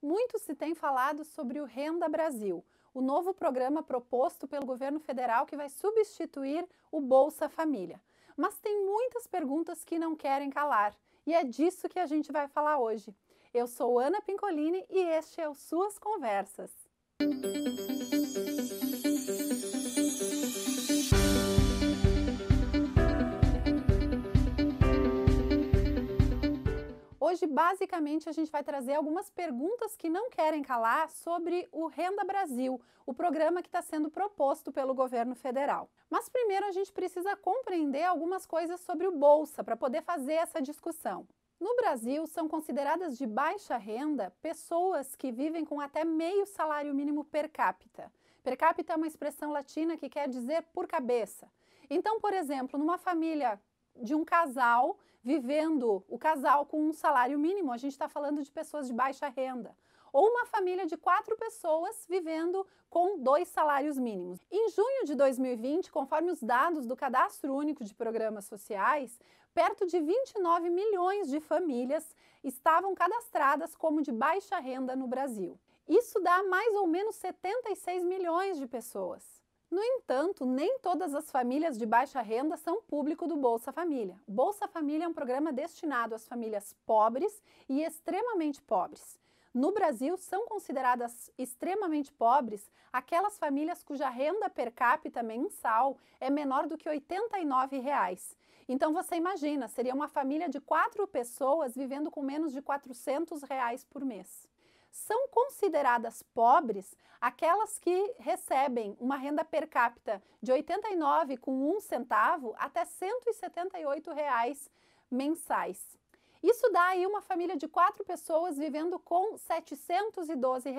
Muito se tem falado sobre o Renda Brasil, o novo programa proposto pelo governo federal que vai substituir o Bolsa Família. Mas tem muitas perguntas que não querem calar, e é disso que a gente vai falar hoje. Eu sou Ana Pincolini e este é o Suas Conversas. Hoje, basicamente, a gente vai trazer algumas perguntas que não querem calar sobre o Renda Brasil, o programa que está sendo proposto pelo governo federal. Mas primeiro a gente precisa compreender algumas coisas sobre o Bolsa para poder fazer essa discussão. No Brasil, são consideradas de baixa renda pessoas que vivem com até meio salário mínimo per capita. Per capita é uma expressão latina que quer dizer por cabeça. Então, por exemplo, numa família de um casal vivendo, o casal com um salário mínimo, a gente está falando de pessoas de baixa renda. Ou uma família de 4 pessoas vivendo com 2 salários mínimos. Em junho de 2020, conforme os dados do Cadastro Único de Programas Sociais, perto de 29 milhões de famílias estavam cadastradas como de baixa renda no Brasil. Isso dá mais ou menos 76 milhões de pessoas. No entanto, nem todas as famílias de baixa renda são público do Bolsa Família. O Bolsa Família é um programa destinado às famílias pobres e extremamente pobres. No Brasil, são consideradas extremamente pobres aquelas famílias cuja renda per capita mensal é menor do que R$ 89. Então você imagina, seria uma família de 4 pessoas vivendo com menos de R$ 400 por mês. São consideradas pobres aquelas que recebem uma renda per capita de R$ 89,01 até R$ 178 mensais. Isso dá aí uma família de 4 pessoas vivendo com R$ 712,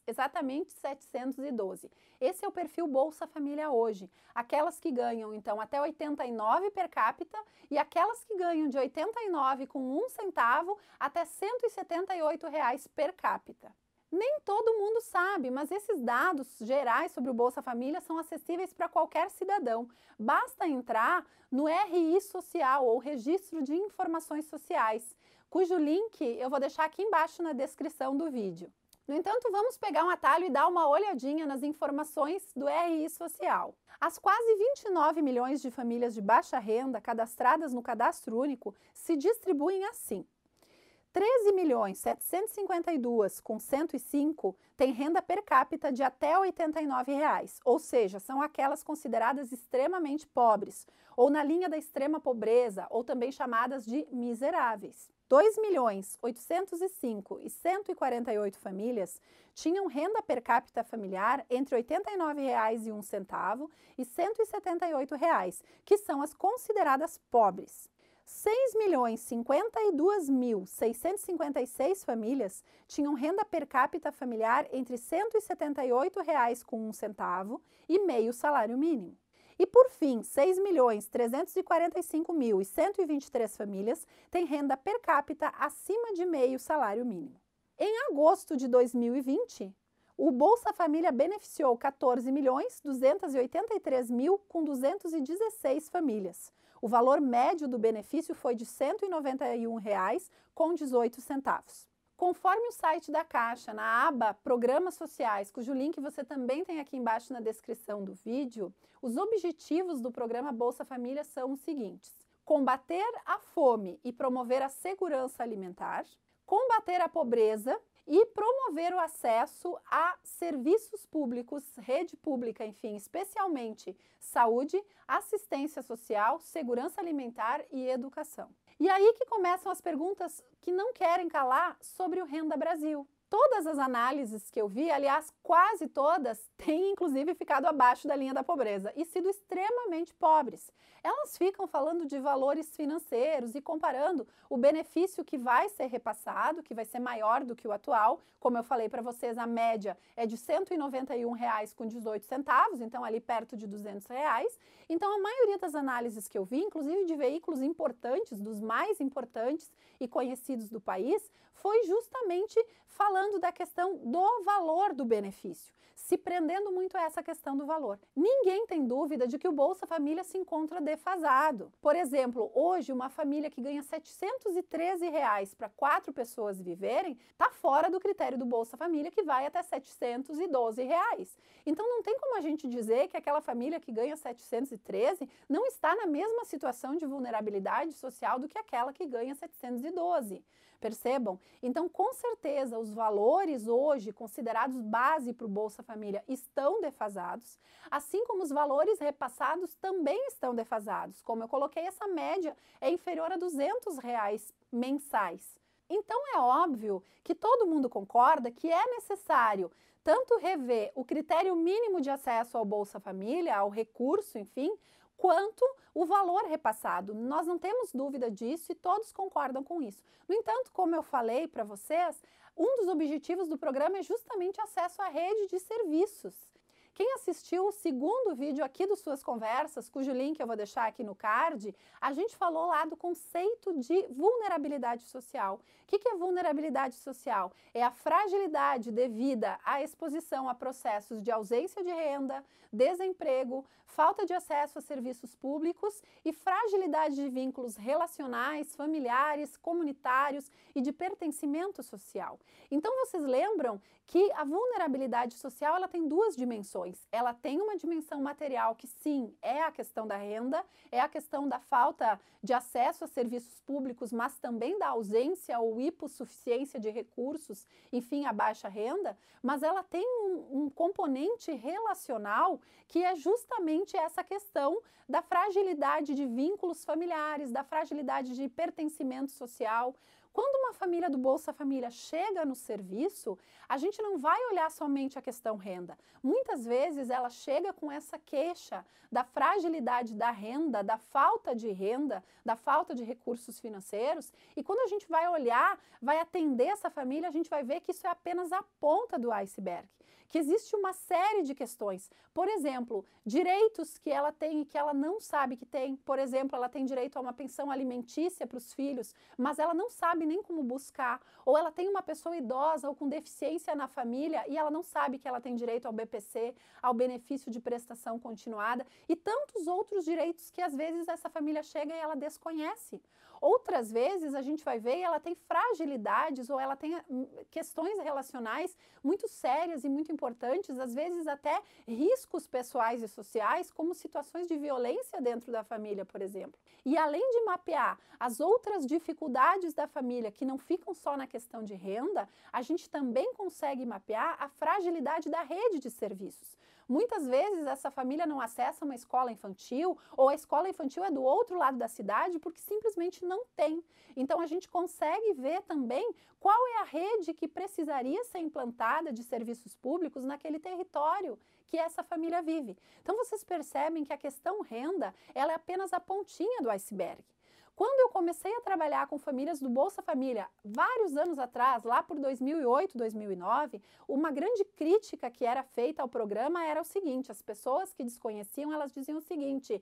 exatamente 712. Esse é o perfil Bolsa Família hoje. Aquelas que ganham, então, até 89 per capita e aquelas que ganham de 89,01 até R$ 178 per capita. Nem todo mundo sabe, mas esses dados gerais sobre o Bolsa Família são acessíveis para qualquer cidadão. Basta entrar no RI Social, ou Registro de Informações Sociais, cujo link eu vou deixar aqui embaixo na descrição do vídeo. No entanto, vamos pegar um atalho e dar uma olhadinha nas informações do RI Social. As quase 29 milhões de famílias de baixa renda cadastradas no Cadastro Único se distribuem assim. 13.752.105 têm renda per capita de até R$ 89, ou seja, são aquelas consideradas extremamente pobres, ou na linha da extrema pobreza, ou também chamadas de miseráveis. 2.805.148 famílias tinham renda per capita familiar entre R$ 89,01 e R$ 178, que são as consideradas pobres. 6.052.656 famílias tinham renda per capita familiar entre R$ 178,01 e meio salário mínimo. E por fim, 6.345.123 famílias têm renda per capita acima de meio salário mínimo. Em agosto de 2020, o Bolsa Família beneficiou 14.283.216 famílias. O valor médio do benefício foi de R$ 191,18. Conforme o site da Caixa, na aba Programas Sociais, cujo link você também tem aqui embaixo na descrição do vídeo, os objetivos do programa Bolsa Família são os seguintes: combater a fome e promover a segurança alimentar, combater a pobreza e promover o acesso a serviços públicos, rede pública, enfim, especialmente saúde, assistência social, segurança alimentar e educação. E aí que começam as perguntas que não querem calar sobre o Renda Brasil. Todas as análises que eu vi, aliás, quase todas, têm inclusive ficado abaixo da linha da pobreza e sido extremamente pobres. Elas ficam falando de valores financeiros e comparando o benefício que vai ser repassado, que vai ser maior do que o atual. Como eu falei para vocês, a média é de R$ 191,18, então ali perto de R$ 200. Então a maioria das análises que eu vi, inclusive de veículos importantes, dos mais importantes e conhecidos do país, foi justamente falando da questão do valor do benefício, se prendendo muito a essa questão do valor. Ninguém tem dúvida de que o Bolsa Família se encontra defasado. Por exemplo, hoje uma família que ganha R$ 713 para 4 pessoas viverem, está fora do critério do Bolsa Família, que vai até R$ 712. Então não tem como a gente dizer que aquela família que ganha 713 não está na mesma situação de vulnerabilidade social do que aquela que ganha 712. Percebam? Então, com certeza, os valores hoje considerados base para o Bolsa Família estão defasados, assim como os valores repassados também estão defasados. Como eu coloquei, essa média é inferior a R$ 200 mensais. Então, é óbvio que todo mundo concorda que é necessário tanto rever o critério mínimo de acesso ao Bolsa Família, ao recurso, enfim, quanto o valor repassado. Nós não temos dúvida disso e todos concordam com isso. No entanto, como eu falei para vocês, um dos objetivos do programa é justamente acesso à rede de serviços. Quem assistiu o segundo vídeo aqui do Suas Conversas, cujo link eu vou deixar aqui no card, a gente falou lá do conceito de vulnerabilidade social. O que é vulnerabilidade social? É a fragilidade devida à exposição a processos de ausência de renda, desemprego, falta de acesso a serviços públicos e fragilidade de vínculos relacionais, familiares, comunitários e de pertencimento social. Então, vocês lembram que a vulnerabilidade social ela tem duas dimensões. Ela tem uma dimensão material que, sim, é a questão da renda, é a questão da falta de acesso a serviços públicos, mas também da ausência ou hipossuficiência de recursos, enfim, a baixa renda, mas ela tem um componente relacional que é justamente essa questão da fragilidade de vínculos familiares, da fragilidade de pertencimento social. Quando uma família do Bolsa Família chega no serviço, a gente não vai olhar somente a questão renda. Muitas vezes ela chega com essa queixa da fragilidade da renda, da falta de recursos financeiros, e quando a gente vai olhar, vai atender essa família, a gente vai ver que isso é apenas a ponta do iceberg, que existe uma série de questões. Por exemplo, direitos que ela tem e que ela não sabe que tem. Por exemplo, ela tem direito a uma pensão alimentícia para os filhos, mas ela não sabe nem como buscar. Ou ela tem uma pessoa idosa ou com deficiência na família e ela não sabe que ela tem direito ao BPC, ao benefício de prestação continuada e tantos outros direitos que às vezes essa família chega e ela desconhece. Outras vezes a gente vai ver e ela tem fragilidades ou ela tem questões relacionais muito sérias e muito importantes, às vezes até riscos pessoais e sociais, como situações de violência dentro da família, por exemplo. E além de mapear as outras dificuldades da família que não ficam só na questão de renda, a gente também consegue mapear a fragilidade da rede de serviços. Muitas vezes essa família não acessa uma escola infantil ou a escola infantil é do outro lado da cidade porque simplesmente não tem. Então a gente consegue ver também qual é a rede que precisaria ser implantada de serviços públicos naquele território que essa família vive. Então vocês percebem que a questão renda ela é apenas a pontinha do iceberg. Quando eu comecei a trabalhar com famílias do Bolsa Família, vários anos atrás, lá por 2008, 2009, uma grande crítica que era feita ao programa era o seguinte, as pessoas que desconheciam, elas diziam o seguinte,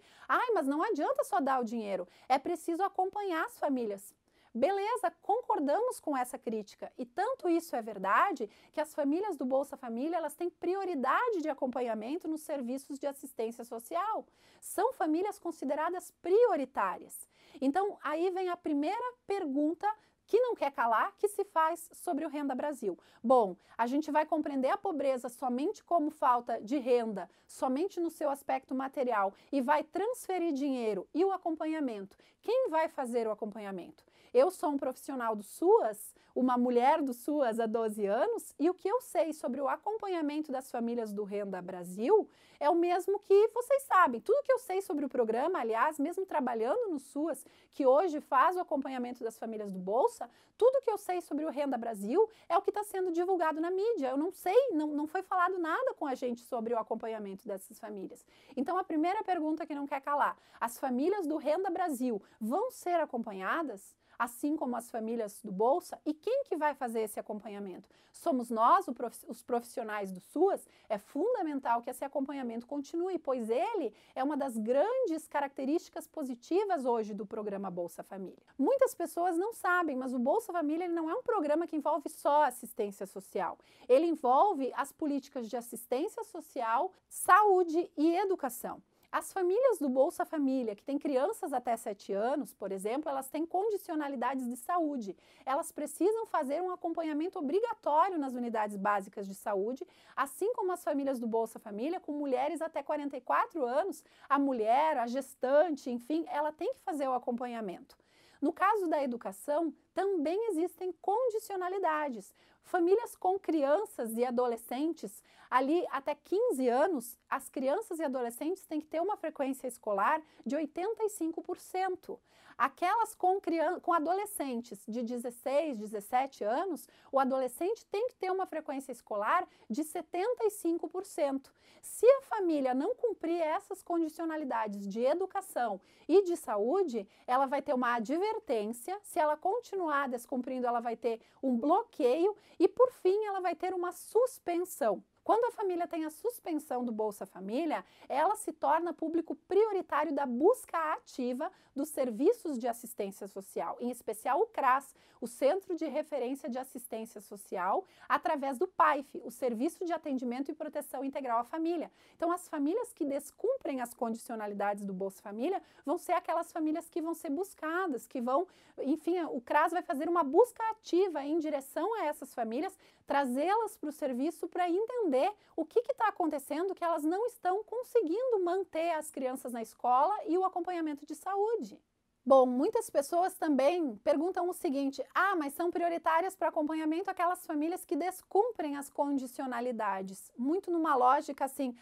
mas não adianta só dar o dinheiro, é preciso acompanhar as famílias. Beleza, concordamos com essa crítica e tanto isso é verdade que as famílias do Bolsa Família elas têm prioridade de acompanhamento nos serviços de assistência social. São famílias consideradas prioritárias. Então, aí vem a primeira pergunta que não quer calar, que se faz sobre o Renda Brasil. Bom, a gente vai compreender a pobreza somente como falta de renda, somente no seu aspecto material e vai transferir dinheiro e o acompanhamento. Quem vai fazer o acompanhamento? Eu sou um profissional do SUAS, uma mulher do SUAS há 12 anos, e o que eu sei sobre o acompanhamento das famílias do Renda Brasil é o mesmo que vocês sabem. Tudo que eu sei sobre o programa, aliás, mesmo trabalhando no SUAS, que hoje faz o acompanhamento das famílias do Bolsa, tudo que eu sei sobre o Renda Brasil é o que está sendo divulgado na mídia. Eu não sei, não foi falado nada com a gente sobre o acompanhamento dessas famílias. Então, a primeira pergunta que não quer calar, as famílias do Renda Brasil vão ser acompanhadas? assim como as famílias do Bolsa. E quem que vai fazer esse acompanhamento? Somos nós, os profissionais do SUAS. É fundamental que esse acompanhamento continue, pois ele é uma das grandes características positivas hoje do programa Bolsa Família. Muitas pessoas não sabem, mas o Bolsa Família ele não é um programa que envolve só assistência social. Ele envolve as políticas de assistência social, saúde e educação. As famílias do Bolsa Família, que têm crianças até 7 anos, por exemplo, elas têm condicionalidades de saúde. Elas precisam fazer um acompanhamento obrigatório nas unidades básicas de saúde, assim como as famílias do Bolsa Família, com mulheres até 44 anos, a mulher, a gestante, enfim, ela tem que fazer o acompanhamento. No caso da educação, também existem condicionalidades. Famílias com crianças e adolescentes, ali até 15 anos, as crianças e adolescentes têm que ter uma frequência escolar de 85%. Aquelas com adolescentes de 16, 17 anos, o adolescente tem que ter uma frequência escolar de 75%. Se a família não cumprir essas condicionalidades de educação e de saúde, ela vai ter uma advertência. Se ela continuar descumprindo, ela vai ter um bloqueio e, por fim, ela vai ter uma suspensão. Quando a família tem a suspensão do Bolsa Família, ela se torna público prioritário da busca ativa dos serviços de assistência social, em especial o CRAS, o Centro de Referência de Assistência Social, através do PAIF, o Serviço de Atendimento e Proteção Integral à Família. Então, as famílias que descumprem as condicionalidades do Bolsa Família vão ser aquelas famílias que vão ser buscadas, que vão, enfim, o CRAS vai fazer uma busca ativa em direção a essas famílias, trazê-las para o serviço para entender o que está acontecendo, que elas não estão conseguindo manter as crianças na escola e o acompanhamento de saúde. Bom, muitas pessoas também perguntam o seguinte: mas são prioritárias para acompanhamento aquelas famílias que descumprem as condicionalidades. Muito numa lógica assim,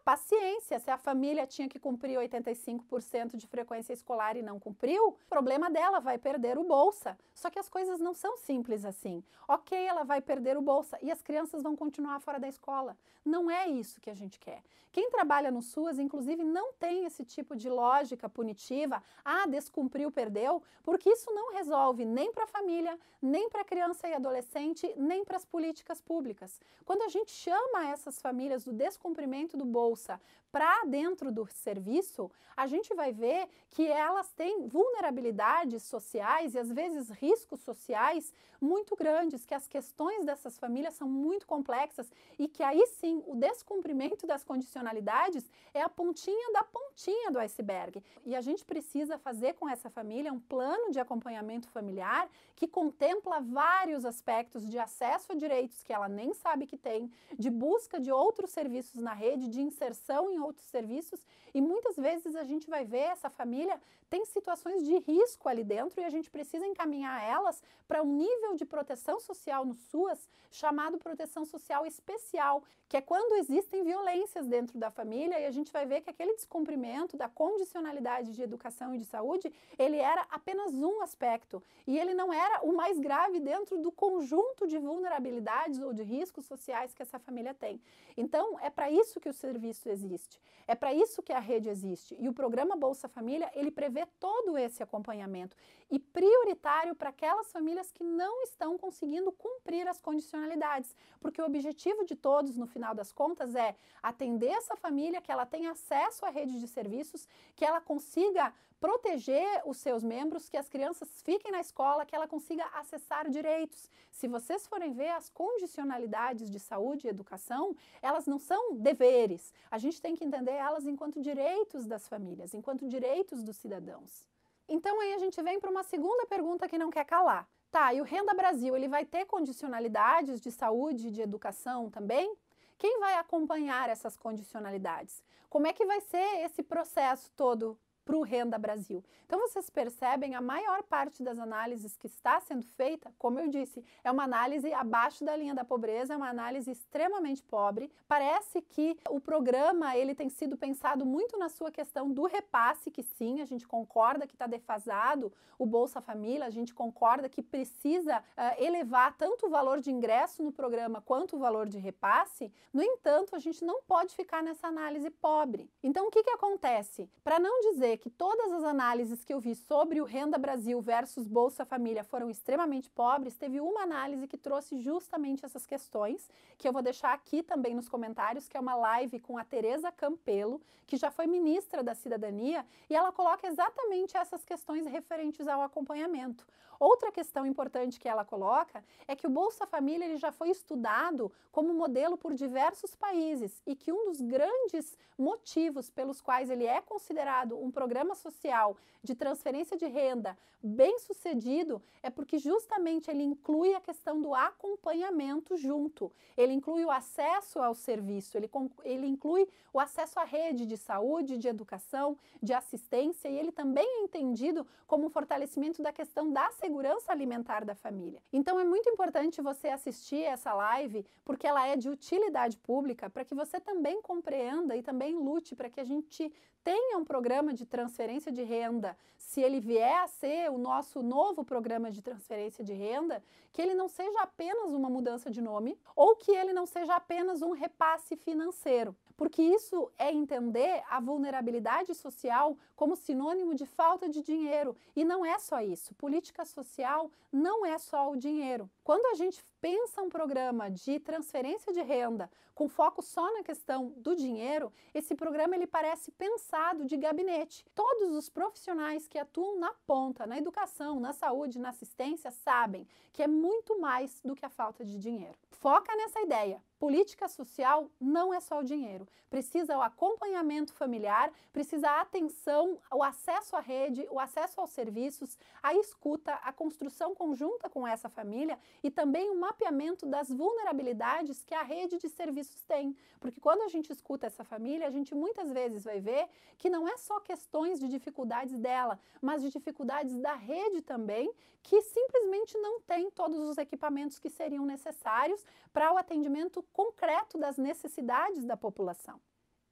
paciência, se a família tinha que cumprir 85% de frequência escolar e não cumpriu, problema dela, vai perder o Bolsa. Só que as coisas não são simples assim. Ok, ela vai perder o Bolsa e as crianças vão continuar fora da escola. Não é isso que a gente quer. Quem trabalha no SUAS, inclusive, não tem esse tipo de lógica punitiva, descumpriu, perdeu, porque isso não resolve nem para a família, nem para a criança e adolescente, nem para as políticas públicas. Quando a gente chama essas famílias do descumprimento do Bolsa para dentro do serviço, a gente vai ver que elas têm vulnerabilidades sociais e às vezes riscos sociais muito grandes, que as questões dessas famílias são muito complexas e que aí sim o descumprimento das condicionalidades é a pontinha da pontinha do iceberg. E a gente precisa fazer com essa família um plano de acompanhamento familiar que contempla vários aspectos de acesso a direitos que ela nem sabe que tem, de busca de outros serviços na rede, de inserção em outros serviços, e muitas vezes a gente vai ver essa família tem situações de risco ali dentro e a gente precisa encaminhar elas para um nível de proteção social no SUAS chamado proteção social especial, que é quando existem violências dentro da família e a gente vai ver que aquele descumprimento da condicionalidade de educação e de saúde, ele era apenas um aspecto e ele não era o mais grave dentro do conjunto de vulnerabilidades ou de riscos sociais que essa família tem. Então, é para isso que o serviço existe, é para isso que a rede existe e o programa Bolsa Família, ele prevê todo esse acompanhamento e prioritário para aquelas famílias que não estão conseguindo cumprir as condicionalidades, porque o objetivo de todos, no final das contas, é atender essa família, que ela tenha acesso à rede de serviços, que ela consiga proteger os seus membros, que as crianças fiquem na escola, que ela consiga acessar direitos. Se vocês forem ver as condicionalidades de saúde e educação, elas não são deveres. A gente tem que entender elas enquanto direitos das famílias, enquanto direitos dos cidadãos. Então aí a gente vem para uma segunda pergunta que não quer calar. Tá, e o Renda Brasil, ele vai ter condicionalidades de saúde e de educação também? Quem vai acompanhar essas condicionalidades? Como é que vai ser esse processo todo para o Renda Brasil? Então, vocês percebem, a maior parte das análises que está sendo feita, como eu disse, é uma análise abaixo da linha da pobreza, é uma análise extremamente pobre. Parece que o programa, ele tem sido pensado muito na sua questão do repasse, que sim, a gente concorda que está defasado o Bolsa Família, a gente concorda que precisa elevar tanto o valor de ingresso no programa quanto o valor de repasse. No entanto, a gente não pode ficar nessa análise pobre. Então, o que acontece? Para não dizer dizer que todas as análises que eu vi sobre o Renda Brasil versus Bolsa Família foram extremamente pobres, teve uma análise que trouxe justamente essas questões, que eu vou deixar aqui também nos comentários, que é uma live com a Tereza Campelo, que já foi ministra da Cidadania, e ela coloca exatamente essas questões referentes ao acompanhamento. Outra questão importante que ela coloca é que o Bolsa Família ele já foi estudado como modelo por diversos países e que um dos grandes motivos pelos quais ele é considerado um programa social de transferência de renda bem sucedido é porque justamente ele inclui a questão do acompanhamento junto. Ele inclui o acesso ao serviço, ele inclui o acesso à rede de saúde, de educação, de assistência, e ele também é entendido como um fortalecimento da questão da segurança alimentar da família. Então é muito importante você assistir essa live, porque ela é de utilidade pública, para que você também compreenda e também lute para que a gente tenha um programa de transferência de renda, se ele vier a ser o nosso novo programa de transferência de renda, que ele não seja apenas uma mudança de nome ou que ele não seja apenas um repasse financeiro, porque isso é entender a vulnerabilidade social como sinônimo de falta de dinheiro, e não é só isso. Política social não é só o dinheiro. Quando a gente pensa um programa de transferência de renda com foco só na questão do dinheiro, esse programa ele parece pensado de gabinete. Todos os profissionais que atuam na ponta, na educação, na saúde, na assistência, sabem que é muito mais do que a falta de dinheiro. Foca nessa ideia. Política social não é só o dinheiro. Precisa o acompanhamento familiar, precisa a atenção, o acesso à rede, o acesso aos serviços, a escuta, a construção conjunta com essa família e também o mapeamento das vulnerabilidades que a rede de serviços tem. Porque quando a gente escuta essa família, a gente muitas vezes vai ver que não é só questões de dificuldades dela, mas de dificuldades da rede também, que simplesmente não tem todos os equipamentos que seriam necessários para o atendimento concreto das necessidades da população.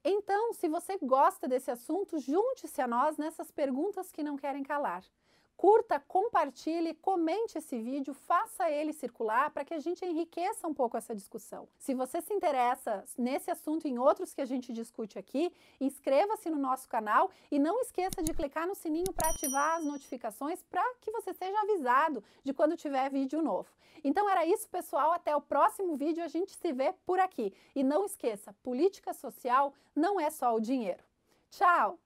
Então, se você gosta desse assunto, junte-se a nós nessas perguntas que não querem calar. Curta, compartilhe, comente esse vídeo, faça ele circular para que a gente enriqueça um pouco essa discussão. Se você se interessa nesse assunto e em outros que a gente discute aqui, inscreva-se no nosso canal e não esqueça de clicar no sininho para ativar as notificações para que você seja avisado de quando tiver vídeo novo. Então era isso, pessoal. Até o próximo vídeo, a gente se vê por aqui. E não esqueça, política social não é só o dinheiro. Tchau!